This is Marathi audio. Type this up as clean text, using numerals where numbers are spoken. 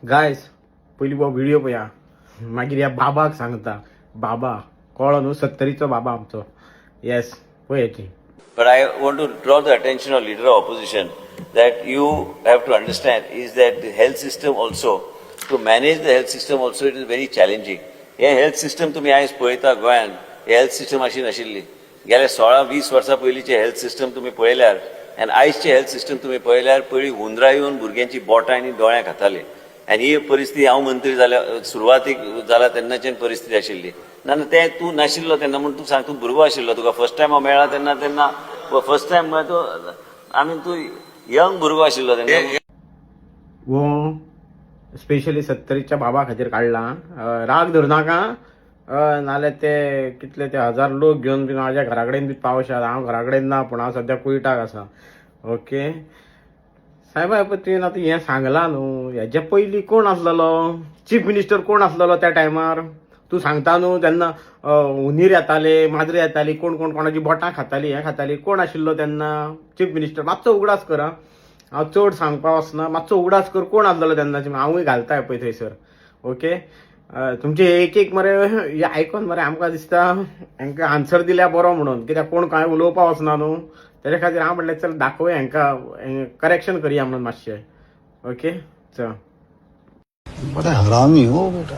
गायस पहिली व्हिडिओ पळया मागीर ह्या बाबाक सांगता. बाबा कळ्ळो न्हू 70चो बाबा आमचो. Yes पळयाची. But I want to draw the attention of leader of opposition that you have to understand is that the health system also, to manage the health system also it is very challenging. हे health system तुम्ही आयज पळयता गोंयान हे health system अशी नाशिल्ली. गेल्या 16-20 वर्सां पयलींचे health system तुम्ही पळयल्यार आनी आयजचे health system तुम्ही पळयल्यार पयलीं हुंदरां येवन भुरग्यांची बोटां आनी दोळ्यां खाताले. आनी ही परिस्थिती हांव मंत्री जाल्या सुरवातीक जाला तेन्नाच्यान परिस्थिती आशिल्ली. ना ते तूं नाशिल्लो तेन्ना म्हूण तूं सांग तूं भुरगो आशिल्लो तुका फर्स्ट टायम हांव मेळ्ळा तेन्ना फर्स्ट टायम म्हळ्यार तूं यंग भुरगो आशिल्लो तेन्ना. वो स्पेशली 70च्या बाबा खातीर काडला. राग धरनाका नाल्यार ते कितले ते 1000 लोक घेवन बी म्हाज्या घरा कडेन बी पावशात. हांव घरा कडेन ना पूण हांव सद्या कुयटाक आसा. ओके साहेबा तुवें आतां हें सांगलां न्हू हेजे पयलीं कोण आसलेलो चीफ मिनिस्टर कोण आसलेलो त्या टायमार तूं सांगता न्हू तेन्ना उंदीर येताले माजरी येताली कोण कोण कोणाची बोटां खाताली हें खाताली कोण आशिल्लो तेन्ना चीफ मिनिस्टर. मातसो उगडास कर. हांव चड सांगपा वचना मातसो उगडास कर कोण आसलेलो तेन्नाचे हांवूय घालताय पळय थंयसर. ओके तुमचे एक एक मरे हे आयकोन मरे आमकां दिसता हांकां आन्सर दिल्यार बरो म्हणून कित्याक कोण कांय उलोवपा वचना न्हू तेच्या खातीर हांव म्हणलें चल दाखोवया हांकां करेक्शन करया म्हणून मातशें. ओके चल बड़ा हरामी हो बेटा.